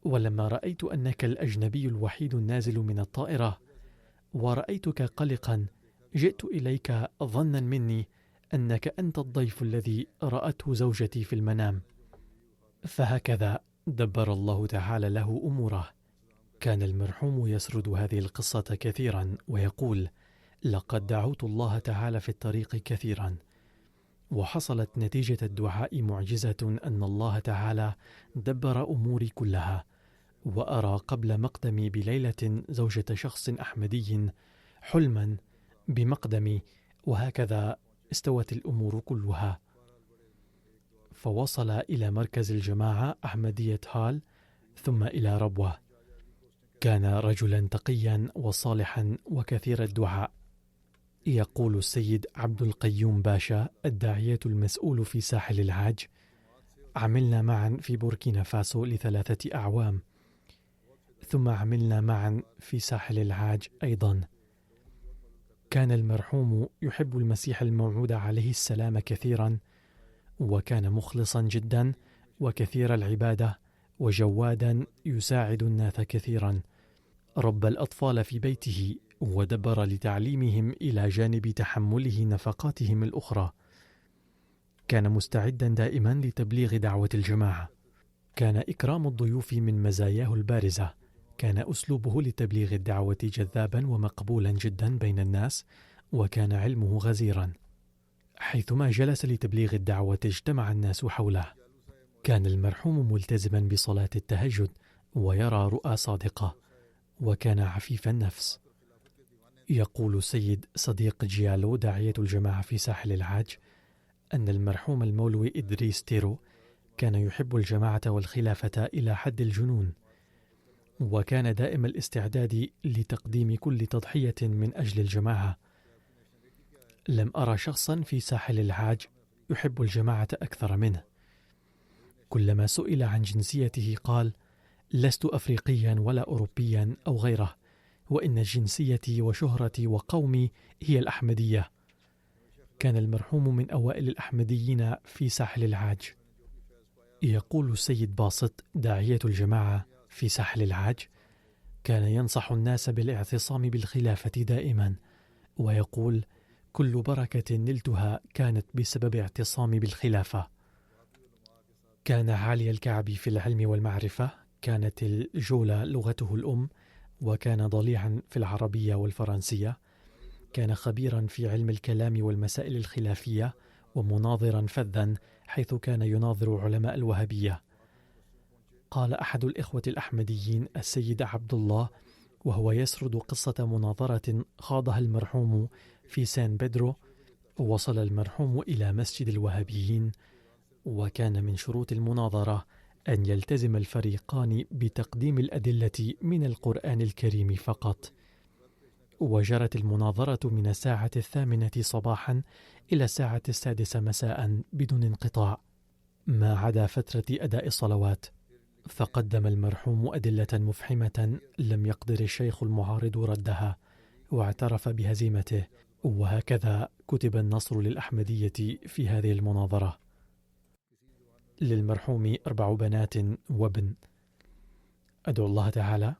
ولما رأيت أنك الأجنبي الوحيد النازل من الطائرة ورأيتك قلقا جئت إليك ظنا مني أنك أنت الضيف الذي رأته زوجتي في المنام. فهكذا دبر الله تعالى له أموره. كان المرحوم يسرد هذه القصة كثيرا ويقول: لقد دعوت الله تعالى في الطريق كثيرا، وحصلت نتيجة الدعاء معجزة أن الله تعالى دبر أموري كلها، وأرى قبل مقدمي بليلة زوجة شخص أحمدي حلما بمقدمي، وهكذا استوت الأمور كلها. فوصل إلى مركز الجماعة أحمدية هال ثم إلى ربوة. كان رجلا تقيا وصالحا وكثير الدعاء. يقول السيد عبد القيوم باشا الداعية المسؤول في ساحل العاج: عملنا معا في بوركينا فاسو ل3 أعوام، ثم عملنا معا في ساحل العاج أيضا. كان المرحوم يحب المسيح الموعود عليه السلام كثيرا، وكان مخلصا جدا وكثير العبادة وجوادا يساعد الناس كثيرا. ربى الأطفال في بيته ودبر لتعليمهم إلى جانب تحمله نفقاتهم الأخرى. كان مستعدا دائما لتبليغ دعوة الجماعة. كان إكرام الضيوف من مزاياه البارزة. كان أسلوبه لتبليغ الدعوة جذابا ومقبولا جدا بين الناس، وكان علمه غزيرا. حيثما جلس لتبليغ الدعوة اجتمع الناس حوله. كان المرحوم ملتزما بصلاة التهجد ويرى رؤى صادقة، وكان عفيف النفس. يقول السيد صديق جيالو داعية الجماعة في ساحل العاج أن المرحوم المولوي إدريس تيرو كان يحب الجماعة والخلافة إلى حد الجنون، وكان دائم الاستعداد لتقديم كل تضحية من أجل الجماعة. لم أرى شخصا في ساحل العاج يحب الجماعة أكثر منه. كلما سئل عن جنسيته قال: لست أفريقيا ولا أوروبيا أو غيره، وإن جنسيتي وشهرتي وقومي هي الأحمدية. كان المرحوم من أوائل الأحمديين في ساحل العاج. يقول السيد باسط داعية الجماعة في ساحل العاج: كان ينصح الناس بالاعتصام بالخلافة دائما، ويقول: كل بركة نلتها كانت بسبب اعتصامي بالخلافة. كان عالي الكعب في العلم والمعرفة، كانت الجولة لغته الأم، وكان ضليعا في العربية والفرنسية. كان خبيرا في علم الكلام والمسائل الخلافية، ومناظرا فذا حيث كان يناظر علماء الوهابية. قال أحد الإخوة الأحمديين السيد عبد الله وهو يسرد قصة مناظرة خاضها المرحوم في سان بيدرو: وصل المرحوم إلى مسجد الوهابيين، وكان من شروط المناظرة أن يلتزم الفريقان بتقديم الأدلة من القرآن الكريم فقط. وجرت المناظرة من الساعة 8 صباحا إلى الساعة 6 مساء بدون انقطاع، ما عدا فترة أداء الصلوات. فقدم المرحوم أدلة مفحمة لم يقدر الشيخ المعارض ردها، واعترف بهزيمته، وهكذا كتب النصر للأحمدية في هذه المناظرة. للمرحوم 4 بنات وابن. أدعو الله تعالى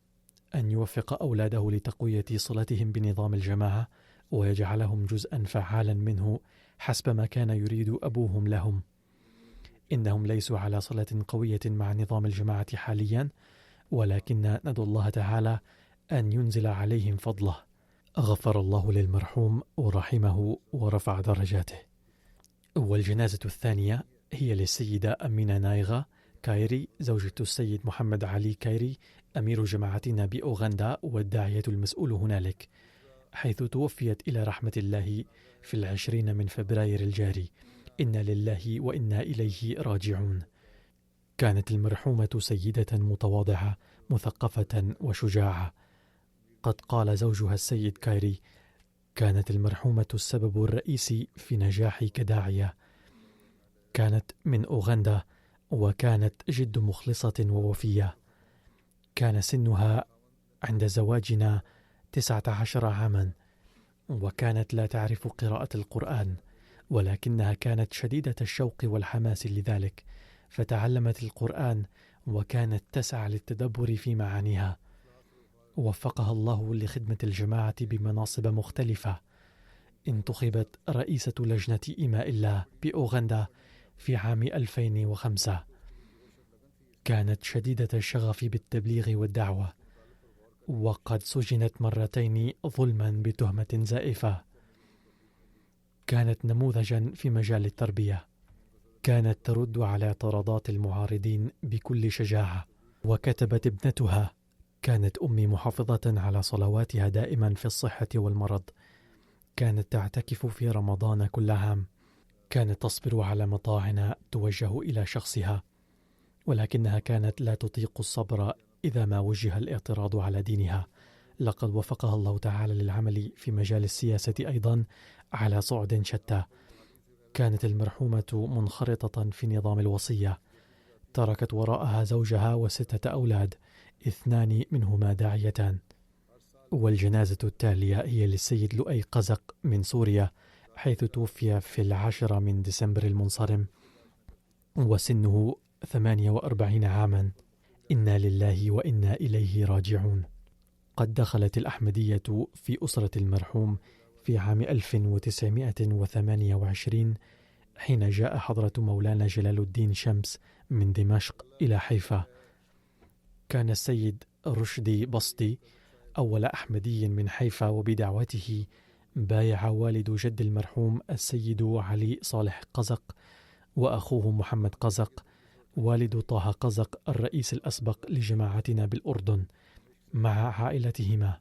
أن يوفق أولاده لتقوية صلتهم بنظام الجماعة، ويجعلهم جزءا فعالا منه حسب ما كان يريد أبوهم لهم. إنهم ليسوا على صلة قوية مع نظام الجماعة حاليا، ولكن ندعو الله تعالى أن ينزل عليهم فضله. غفر الله للمرحوم ورحمه ورفع درجاته. والجنازة الثانية هي للسيدة أمينة نايغا كايري، زوجة السيد محمد علي كايري أمير جماعتنا بأوغندا والداعية المسؤول هنالك، حيث توفيت إلى رحمة الله في 20 من فبراير الجاري. إنا لله وإنا إليه راجعون. كانت المرحومة سيدة متواضعة مثقفة وشجاعة. قد قال زوجها السيد كايري: كانت المرحومة السبب الرئيسي في نجاحي كداعية. كانت من أوغندا، وكانت جد مخلصة ووفية. كان سنها عند زواجنا 19 عاما، وكانت لا تعرف قراءة القرآن، ولكنها كانت شديدة الشوق والحماس لذلك، فتعلمت القرآن وكانت تسعى للتدبر في معانيها. وفقها الله لخدمة الجماعة بمناصب مختلفة. انتخبت رئيسة لجنة إماء الله بأوغندا في عام 2005. كانت شديدة الشغف بالتبليغ والدعوة، وقد سجنت مرتين ظلما بتهمة زائفة. كانت نموذجا في مجال التربية، كانت ترد على اعتراضات المعارضين بكل شجاعة. وكتبت ابنتها: كانت أمي محافظة على صلواتها دائما في الصحة والمرض، كانت تعتكف في رمضان كل عام، كانت تصبر على مطاعن توجه إلى شخصها، ولكنها كانت لا تطيق الصبر إذا ما وجه الاعتراض على دينها. لقد وفقها الله تعالى للعمل في مجال السياسة أيضا على صعد شتى. كانت المرحومة منخرطة في نظام الوصية، تركت وراءها زوجها و6 أولاد، 2 منهما داعيتان. والجنازة التالية هي للسيد لؤي قزق من سوريا، حيث توفي في 10 من ديسمبر المنصرم وسنه 48 عاما. إنا لله وإنا إليه راجعون. قد دخلت الأحمدية في أسرة المرحوم في عام 1928 حين جاء حضرة مولانا جلال الدين شمس من دمشق إلى حيفا. كان السيد رشدي بسطي أول أحمدي من حيفا، وبدعوته بايع والد جد المرحوم السيد علي صالح قزق وأخوه محمد قزق والد طه قزق الرئيس الأسبق لجماعتنا بالأردن مع عائلتهما.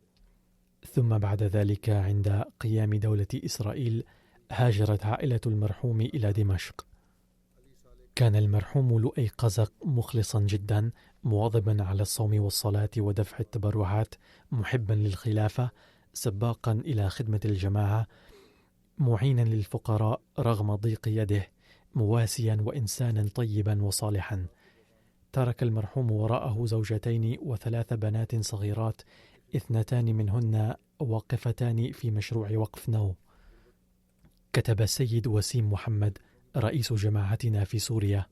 ثم بعد ذلك عند قيام دولة إسرائيل هاجرت عائلة المرحوم إلى دمشق. كان المرحوم لؤي قزق مخلصا جدا، مواظبا على الصوم والصلاة ودفع التبرعات، محبا للخلافة، سباقا إلى خدمة الجماعة، معينا للفقراء رغم ضيق يده، مواسيا وإنسانا طيبا وصالحا. ترك المرحوم وراءه زوجتين و3 بنات صغيرات، 2 منهن واقفتان في مشروع وقف نو. كتب السيد وسيم محمد رئيس جماعتنا في سوريا: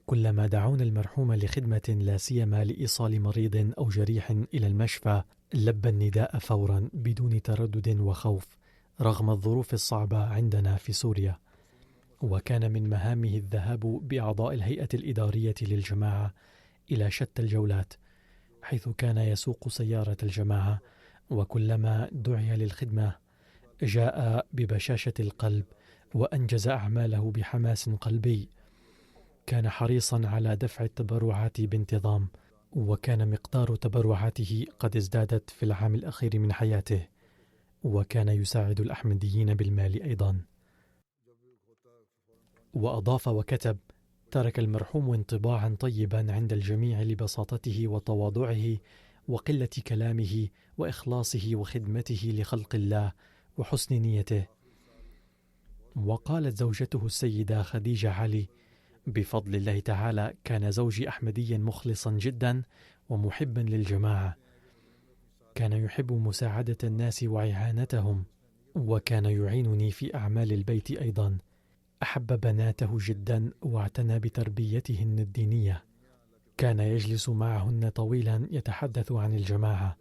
كلما دعونا المرحوم لخدمة لا سيما لإيصال مريض أو جريح إلى المشفى لبى النداء فورا بدون تردد وخوف رغم الظروف الصعبة عندنا في سوريا. وكان من مهامه الذهاب بأعضاء الهيئة الإدارية للجماعة إلى شتى الجولات، حيث كان يسوق سيارة الجماعة، وكلما دعي للخدمة جاء ببشاشة القلب وأنجز أعماله بحماس قلبي. كان حريصا على دفع التبرعات بانتظام، وكان مقدار تبرعاته قد ازدادت في العام الأخير من حياته، وكان يساعد الأحمديين بالمال أيضا. وأضاف وكتب: ترك المرحوم انطباعا طيبا عند الجميع لبساطته وتواضعه وقلة كلامه وإخلاصه وخدمته لخلق الله وحسن نيته. وقالت زوجته السيدة خديجة علي: بفضل الله تعالى كان زوجي أحمديا مخلصا جدا ومحبا للجماعة، كان يحب مساعدة الناس وإعانتهم، وكان يعينني في أعمال البيت أيضا. أحب بناته جدا واعتنى بتربيتهن الدينية، كان يجلس معهن طويلا يتحدث عن الجماعة.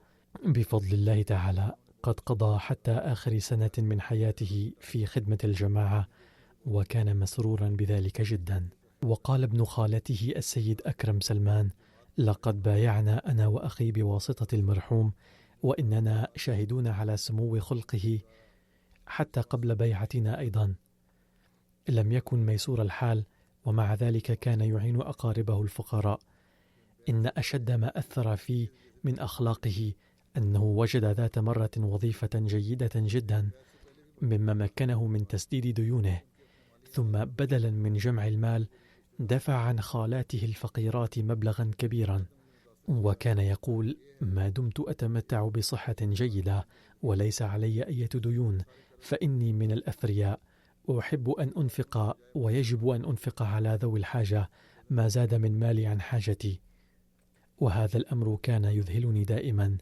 بفضل الله تعالى قد قضى حتى آخر سنة من حياته في خدمة الجماعة، وكان مسرورا بذلك جدا. وقال ابن خالته السيد أكرم سلمان: لقد بايعنا أنا وأخي بواسطة المرحوم، وإننا شاهدون على سمو خلقه حتى قبل بيعتنا أيضا. لم يكن ميسور الحال، ومع ذلك كان يعين أقاربه الفقراء. إن أشد ما أثر فيه من أخلاقه أنه وجد ذات مرة وظيفة جيدة جدا مما مكنه من تسديد ديونه، ثم بدلا من جمع المال دفع عن خالاته الفقيرات مبلغا كبيرا. وكان يقول: ما دمت أتمتع بصحة جيدة وليس علي أي ديون فإني من الأثرياء، أحب أن أنفق ويجب أن أنفق على ذوي الحاجة ما زاد من مالي عن حاجتي. وهذا الأمر كان يذهلني دائما،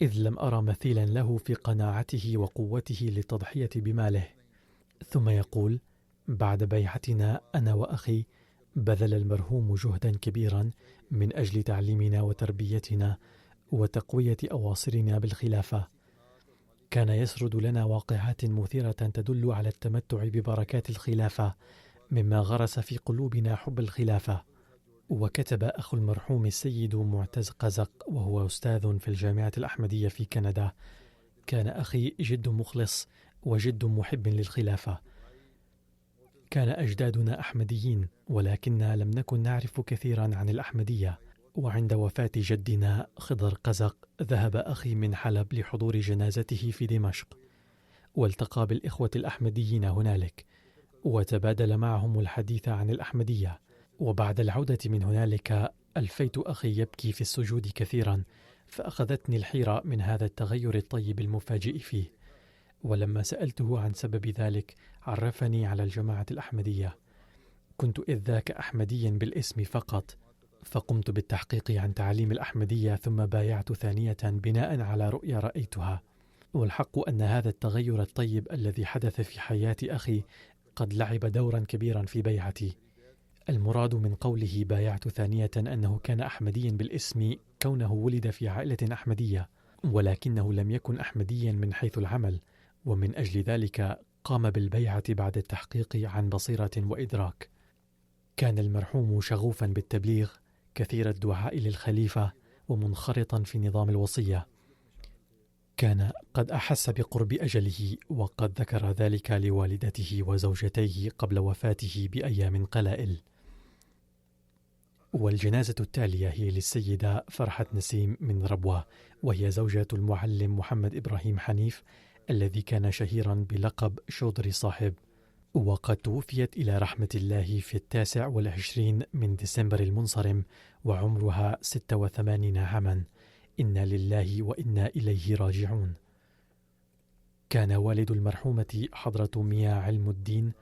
إذ لم أرى مثيلا له في قناعته وقوته للتضحية بماله. ثم يقول: بعد بيعتنا أنا وأخي بذل المرحوم جهدا كبيرا من أجل تعليمنا وتربيتنا وتقوية أواصرنا بالخلافة. كان يسرد لنا واقعات مثيرة تدل على التمتع ببركات الخلافة، مما غرس في قلوبنا حب الخلافة. وكتب أخو المرحوم السيد معتز قزق، وهو أستاذ في الجامعة الأحمدية في كندا: كان أخي جد مخلص وجد محب للخلافة. كان أجدادنا أحمديين، ولكننا لم نكن نعرف كثيرا عن الأحمدية. وعند وفاة جدنا خضر قزق ذهب أخي من حلب لحضور جنازته في دمشق، والتقى بالإخوة الأحمديين هنالك وتبادل معهم الحديث عن الأحمدية. وبعد العودة من هنالك ألفيت أخي يبكي في السجود كثيرا، فأخذتني الحيرة من هذا التغير الطيب المفاجئ فيه. ولما سألته عن سبب ذلك عرفني على الجماعة الأحمدية. كنت إذ ذاك أحمديا بالاسم فقط، فقمت بالتحقيق عن تعاليم الأحمدية ثم بايعت ثانية بناء على رؤية رأيتها. والحق أن هذا التغير الطيب الذي حدث في حياة أخي قد لعب دورا كبيرا في بيعتي. المراد من قوله بايعت ثانية أنه كان أحمديا بالاسم كونه ولد في عائلة أحمدية، ولكنه لم يكن أحمديا من حيث العمل، ومن أجل ذلك قام بالبيعة بعد التحقيق عن بصيرة وإدراك. كان المرحوم شغوفا بالتبليغ، كثير الدعاء للخليفة، ومنخرطا في نظام الوصية. كان قد أحس بقرب أجله، وقد ذكر ذلك لوالدته وزوجتيه قبل وفاته بأيام قلائل. والجنازة التالية هي للسيدة فرحة نسيم من ربوة، وهي زوجة المعلم محمد إبراهيم حنيف الذي كان شهيرا بلقب شودري صاحب، وقد توفيت إلى رحمة الله في 29 من ديسمبر المنصرم وعمرها 86 عاما. إنا لله وإنا إليه راجعون. كان والد المرحومة حضرة مياه علم الدين،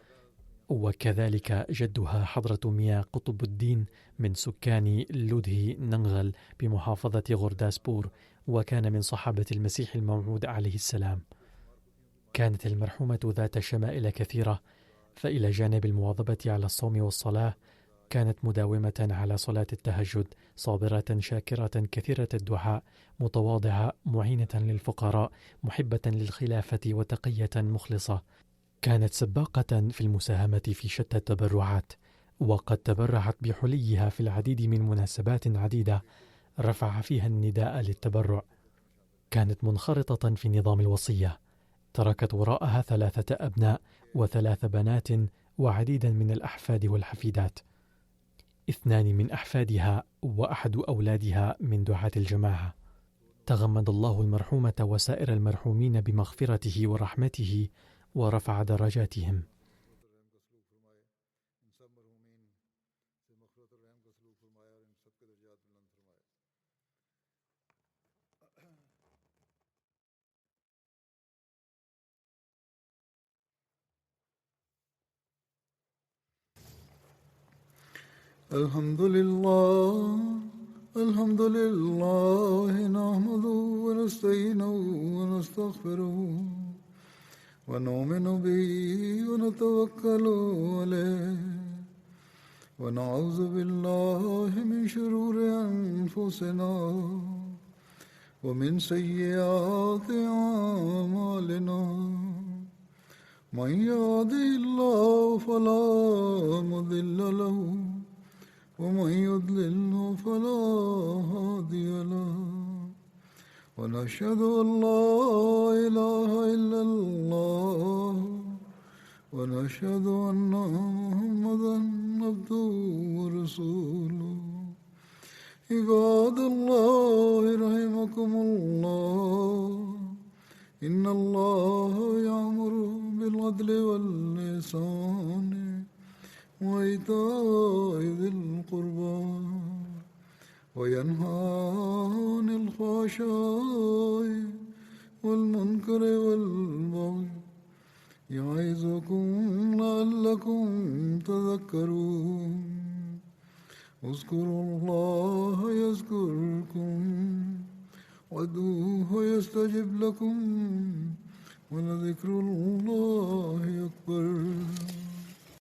وكذلك جدها حضرة مياه قطب الدين من سكان لودهي ننغل بمحافظة غرداسبور، وكان من صحابة المسيح الموعود عليه السلام. كانت المرحومة ذات شمائل كثيرة، فإلى جانب المواظبة على الصوم والصلاة كانت مداومة على صلاة التهجد، صابرة شاكرة كثيرة الدعاء، متواضعة معينة للفقراء، محبة للخلافة وتقية مخلصة. كانت سباقة في المساهمة في شتى التبرعات، وقد تبرعت بحليها في العديد من مناسبات عديدة رفع فيها النداء للتبرع. كانت منخرطة في نظام الوصية، تركت وراءها 3 أبناء و3 بنات وعديدا من الأحفاد والحفيدات. 2 من أحفادها وأحد أولادها من دعاة الجماعة. تغمد الله المرحومة وسائر المرحومين بمغفرته ورحمته ورفع درجاتهم. الحمد لله الحمد لله نحمده ونستعينه ونستغفره ونؤمن به ونتوكل عليه ونعوذ بالله من شرور أنفسنا ومن سيئات أعمالنا. من يهده الله فلا مضل له ومن يضلل فلا هادي له. ونشهد أن لا إله إلا الله ونشهد أن محمدا عبده ورسوله. عباد الله رحمكم الله، إن الله يأمر بالعدل والإحسان وإيتاء ذي القربى وينهى عن الفحشاء والمنكر والبغي يعظكم لعلكم تذكرون. اذكروا الله يذكركم وادعوه يستجب لكم ولذكر الله